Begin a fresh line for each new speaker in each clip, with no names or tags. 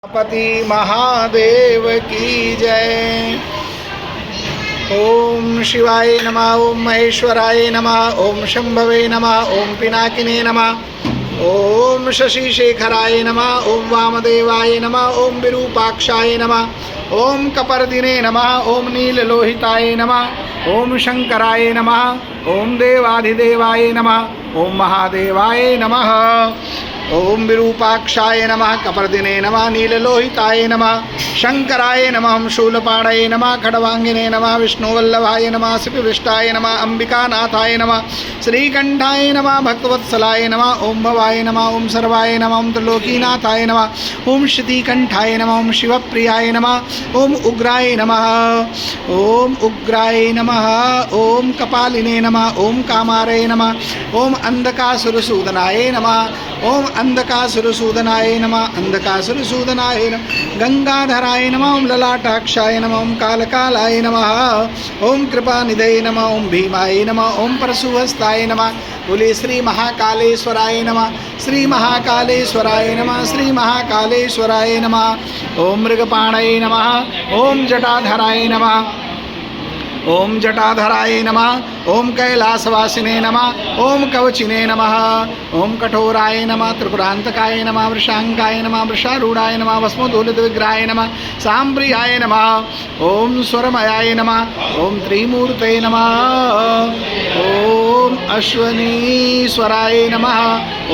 पति महादेव की जय। ओम शिवाय नमः, ओम महेश्वराय नमः, ओम शंभवे नमः, ओम पिनाकिने नमः, ओम शशिशेखराय नमः, ओम वामदेवाय नमः, ओम विरूपाक्षाय नमः, ओम कपर्दिने नमः, ओम नीललोहिताय नमः, ओम शंकराय नमः, ओम देवाधिदेवाय नमः, ओम महादेवाय नमः, ओम विरूपाक्षाय नमः, कपर्दिने नमः, नीललोहिताय नमः, शंकराय नमः, शूलपाणये नमः, खड्वांगिने नमः, विष्णुवल्लभाय नमः, श्रीविष्टाय नमः, अंबिकानाथाय नमः, श्रीकंठाय नमः, भक्तवत्सलाय नमः, ओम भवाय नमः, ओम सर्वाय नमः, ओम त्रिलोकीनाथाय नमः, ओम श्रुतिकंठाय नमः, ओम शिवप्रियाय नमः, ओम उग्राय नमः, ओम उग्राय नमः, ओम कपालिने नमः, ओम कामारये नमः, ओम अंधकासुरसूदनाय नमः, ओम अंधकासुरसूदनाय नमः, अंधकासुरसूदनाय नमः, गंगाधराय नमः, ओम ललाटाक्षाय नमः, ओम कालकालाय नमः, ओम कृपानिधये नमः, ओम भीमाय नमः, ओम परशुहस्ताय नमः। बोले श्री महाकालेश्वराय नमः, श्री महाकालेश्वराय नमः, श्री महाकालेश्वराय नमः। ओम मृगपाणये नमः, ओम जटाधराय नमः, ओम जटाधराय नमः, ओम कैलासवासिने नमः, ओम कवचिने नमः, ओम कठोराय नमः, त्रिपुरांतकाय नमः, वृषांकाय नमः, वृषारूढ़ाय नमः, भस्मोदूलितविग्रहाय नमः, सांप्रियाय नमः, ओम स्वरमयाय नमः, ओम त्रिमूर्तये नमः, ओम अश्वनीश्वराय नमः,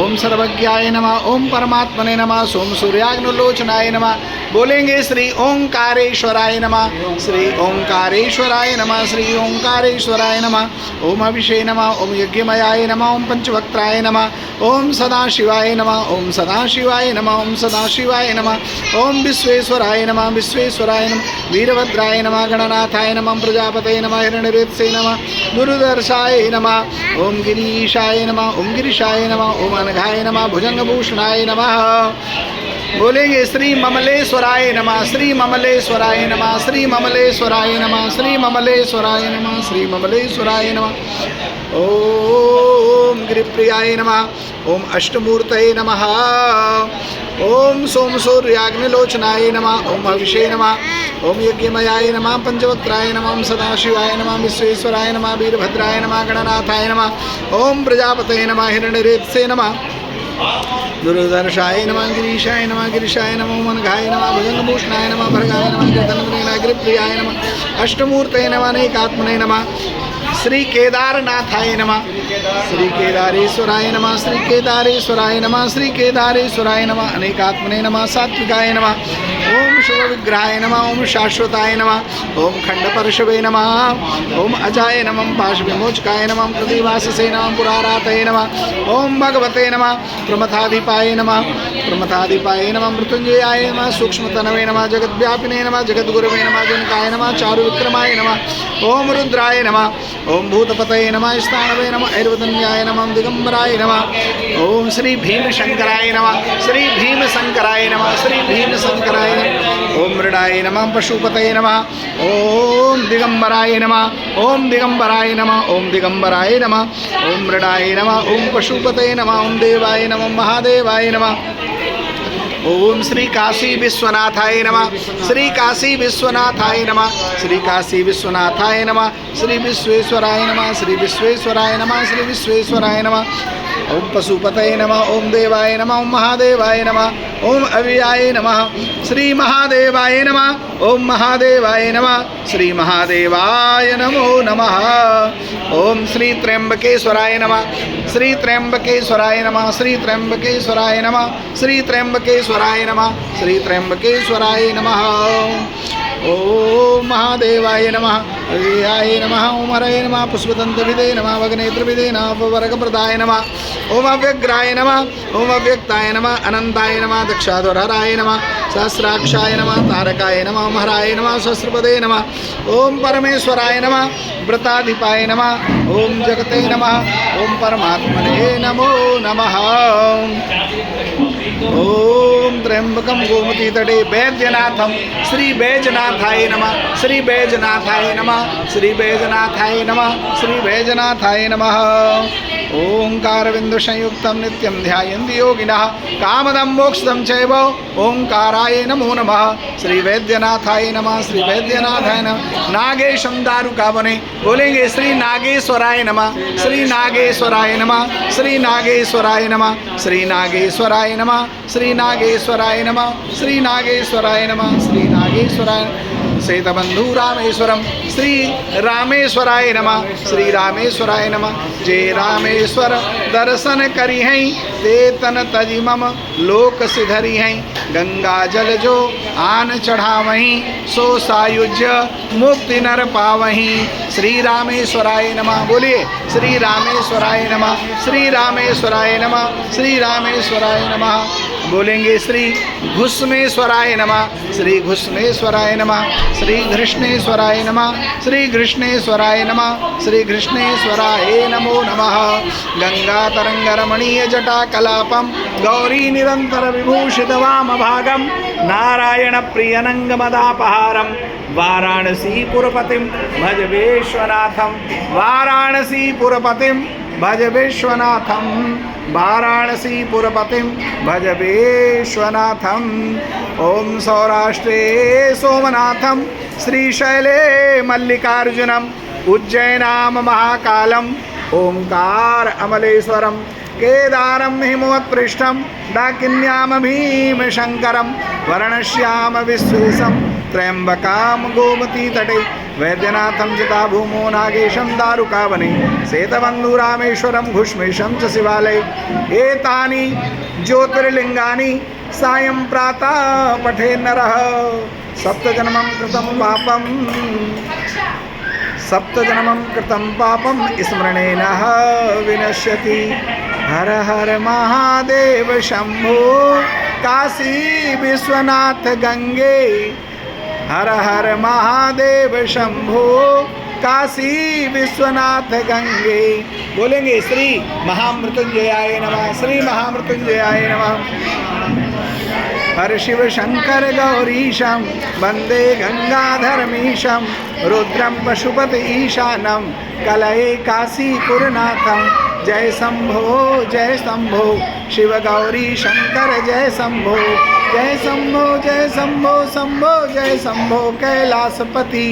ओम सर्वज्ञाय नमः, ओम परमात्मने नमः, सोम सूर्याग्निलोचनाय नमः। बोलेंगे श्री ओंकारेश्वराय नमः, श्री ओंकारेश्वराय नमः, श्री ओंकारेश्वराय नमः। ओम अभिषे नमः, ओम यज्ञमयाय नमः, ओम पंचवक्त्राय नमः, ओम सदाशिवाय नमः, ओम सदाशिवाय नमः, ओम सदाशिवाय नमः, ओम विश्वेश्वराय नमः, विश्वेश्वराय नमः, वीरभद्राय नमः, गणनाथाय नमः, प्रजापतये नमः, हिरण्यरेतसे नमः, गुरुदर्शाय नमः, ओम गिरीशाय नमः, ओम गिरीशाय नमः, ओम अनघाय नमः, भुजंगभूषणाय नमः। बोलेंगे श्री ममलेश्वराय नमः, श्री ममलेश्वराय नमः, श्री ममलेश्वराय नमः, श्री ममलेश्वराय नमः, श्री ममलेश्वराय नमः। ओम गिरिप्रियाय नमः, ओम अष्टमूर्तये नमः, ओम सोम सूर्याग्निलोचनाय नमः, ओम अभिषे नमः, ओम यज्ञमयाय नमः, पंचवक्त्राय नमः, ओम सदाशिवाय नमः, विश्वेश्वराय नमः, वीरभद्राय नमः, गणनाथाय नमः, ओम प्रजापतये नमः, हिरण्यरेतसे नमः, गुरुदर्शाय नमः, गिरीशाय नमः, गिरीशाय नमः, मनघाय नमः, भुजंगभूषणाय नमः, भर्गाय नमः, कीर्तनप्रियाय गिरिप्रियाय नमः, अष्टमूर्तये नमः, अनेकात्मने नमः, श्री केदारनाथाय नमः, श्री केदारेश्वराय नमः, श्री केदारेश्वराय नमः, श्री केदारेश्वराय नमः, अनेकात्मने नमः, सात्विकाय नमः, ओम शुभ विग्रहाय नमः, ओम शाश्वताय नमः, ओम खंडपर्शवे नमः, ओम अजाय नमः, पाशविमोचकाय नमः, प्रतिवाससे नमः, पुरारातये नमः, ओम भगवते नमः, प्रमथाधिपाय नमः, प्रमथाधिपाय नमः, मृत्युंजयाय नमः, सूक्ष्मतनवे नमः, जगद्व्यापिने नमः, जगद्गुरवे नमः, जनकाय नमः, चारुविक्रमाय नमः, ओम रुद्राय नमः, ओम भूतपतये नमः, स्थानवे नमः, ऐर्वतन्याय नमः, दिगंबराय नमः, ओम श्री भीमशंकराय नमः, श्री भीमशंकराय नमः, श्री भीमशंकराय नमः, ओम मृडाय नमः, पशुपतये नमः, ओम दिगंबराय नमः, ओम दिगंबराय नमः, ओम दिगंबराय नमः, ओम मृडाय नमः, ओम पशुपतये नमः, ओम देवाय नमः, महादेवाय नमः। ओम श्री काशी विश्वनाथाय नमः, श्री काशी विश्वनाथाय नमः, श्री काशी विश्वनाथाय नमः, श्री विश्वेश्वराय नमः, श्री विश्वेश्वराय नमः, श्री विश्वेश्वराय नमः। ओम पशुपतये नमः, ओम देवाय नमः, ओम महादेवाय नमः, ओम अव्ययाय नमः, श्री महादेवाय नमः, ओम महादेवाय नमः, श्री महादेवाय नमो नमः। ओम श्री त्र्यंबकेश्वराय नमः, श्री त्र्यंबकेश्वराय नमः, श्री त्र्यंबकेश्वराय नमः, श्री त्र्यंबकेश्वराय नमः, श्री त्र्यंबकेश्वराय नमः। ओम महादेवाय नमः, अव्ययाय नमः, ओम हरये नमः, पुष्पदन्तविदे नमः, भगनेत्रविदे नमः, वरकप्रदाय नमः, ओम अव्यग्राय नमः, ओम अव्यक्ताय नमः, अनंताय नमः, दक्षाधरहराय नमः, सहस्राक्षाय नमः, तारकाय नमः, ओम हराय नमः, सहस्रपदे नमः, ओम परमेश्वराय नमः, व्रताधिपाय नमः, ओम जगते नमः, ओम परमात्मने नमो नमः। ओम त्र्यंबकं गोमती तटे वैद्यनाथं श्री बैजनाथाय नमः, श्री बैजनाथाय नमः, श्री बैजनाथाय नमः, श्री बैजनाथाय नमः। ओंकारबिंदु संयुक्तं नित्यं ध्यायन्ति योगिनः कामदं मोक्षदं चैव ओंकाराय नमो नमः। श्री वैद्यनाथाय नमः, श्री वैद्यनाथाय नमः। नागेशम दारुका बने बोलेंगे श्री नागेश्वराय नमः, श्री नागेश्वराय नमः, श्री नागेश्वराय नमः, श्री नागेश्वराय नमः, श्री नागेश्वराय नमः, श्री नागेश्वराय नमः, श्री नागेश्वराय। श्वेतबंधु रामेश्वरम श्री रामेश्वराय नमः, श्री रामेश्वराय नमः। जय रामेश्वर दर्शन करी हैं ते तन तजी मम लोक सिधरी हैं। गंगा जल जो आन चढ़ावहीं सो सायुज्य मुक्ति नर पावहीं। श्री रामेश्वराय नमः। बोलिए श्री रामेश्वराय नमः, श्री रामेश्वराय नमः, श्री रामेश्वराय नमः। बोलेंगे श्री घुस्मेश्वराय नमः, श्री घुस्मेश्वराय नमः, श्री कृष्णेश्वराय नमः, श्री कृष्णेश्वराय नमः, श्री कृष्णेश्वराय नमो नमः। गंगा तरंग रमणीय जटा कलापम गौरी निरंतर विभूषित वाम भागम नारायण प्रियनंग मदापहारम वाराणसी पुरपतिम भज विश्वनाथम, वाराणसी पुरपतिम भज विश्वनाथम, वाराणसी पुरपतिम भज विश्वनाथम। ओम सौराष्ट्रे सोमनाथम श्रीशैले मल्लिकार्जुनम उज्जैनाम महाकालम ओंकार अमलेश्वरम केदारम हिमवत्पृष्ठम डाकिन्याम भीमशंकरम वर्णश्याम विश्वेशम त्र्यंबकाम गोमती तटे वैद्यनाथम चिता भूमो नागेशम दारुकावने श्वेतबंधु रामेश्वरम घुष्मेशम च शिवालय। एतानि ज्योतिर्लिंगानि सायं प्रातः पठे नरः सप्तजन्मं कृतं पापं, सप्तजन्मं कृतं पापं स्मरणेन विनश्यति। हर हर महादेव शंभो काशी विश्वनाथ गंगे, हर हर महादेव शंभो काशी विश्वनाथ गंगे। बोलेंगे श्री महामृत्युंजयाय नमः, श्री महामृत्युंजयाय नमः। हर शिव शंकर गौरीशं वंदे गंगाधरमीशं रुद्रम पशुपति ईशानम कलये काशीपुरनाथम। जय शंभो जय शंभो शिव गौरी शंकर जय शंभो, जय शंभो जय शंभो शंभो जय शंभो कैलासपति।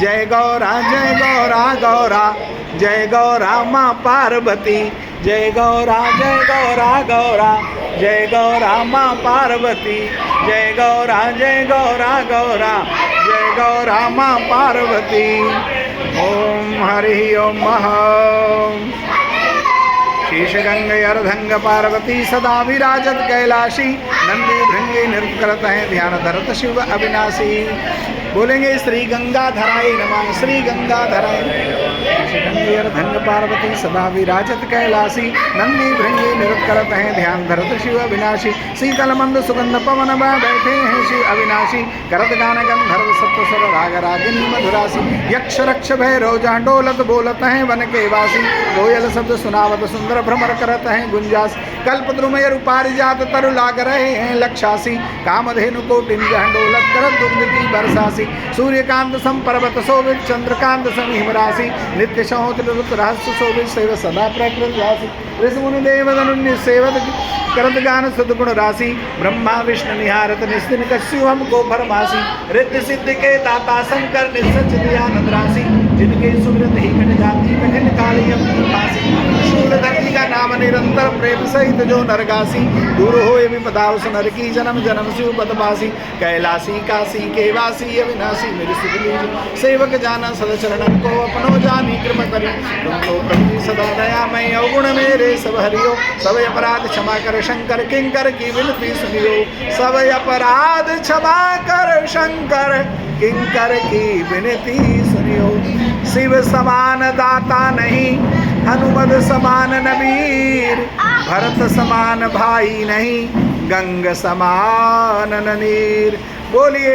जय गौरा गौरा जय गौरा माँ पार्वती। जय गौरा गौरा जय गौरा माँ पार्वती। जय गौरा गौरा जय गौरा माँ पार्वती। ओम हरि ओम महा। शीर्षगंगे अर्धंग पार्वती सदा विराजत कैलाशी नंदी भृंगी नृत्य करत हैं ध्यान धरत शिव अविनाशी। बोलेंगे श्री गंगाधराय नमः, श्री गंगाधराय। शीर्षगंगे अर्धंग पार्वती सदा विराजत कैलाशी नंदी भृंगी नृत्य करत हैं ध्यान धरत शिव अविनाशी। शीतल मंद सुगंध पवन बा बैठे हैं शिव अविनाशी करत गान गंधर्व सप्त स्वर राग रागिनी मधुरासी। यक्ष रक्ष भैरव जहाँ डोलत बोलत हैं वन के वासी। कोयल शब्द सुनावत सुंदर भ्रमर करत हैं गुंजास। कल्पद्रुमय रूपारिजात तरु लाग रहे हैं लक्षासी। कामधेनु कोटिन जहाँ डोलत करत दुग्ध की बरसासी। सूर्यकांत सम पर्वत शोभित चंद्रकांत सम हिमराशि। नित्य सहोत रहस्य शोभित सेव सदा प्रकृत राशि। ऋषमुनि देव धनुन्य सेवत करत गान सदगुण राशि। ब्रह्मा विष्णु निहारत निस्तिन कस्यु हम को फरमासी। रिद्धि सिद्धि के दाता शंकर निसच दयानंद राशि। जिनके सुमिरत ही कट जाती कठिन काली की फांसी। शूलधरती का नाम निरंतर प्रेम सहित जो नरगासी। दूर होए विपदाव सुनर की जन्म जन्म शिव पदवासी। कैलासी काशी के वासी अविनाशी मेरी सुध लीजिए। सेवक जाना सद चरणन को अपनो जानी कृपा करी। तुम तो प्रभु सदा दया मैं अवगुण मेरे सब हरियो। सब अपराध क्षमा कर शंकर किंकर की विनती सुनियो। सब अपराध क्षमा कर शंकर किंकर की विनती सुनियो। शिव समान दाता नहीं हनुमत समान नबीर। भरत समान भाई नहीं गंग समान ननीर। बोलिए।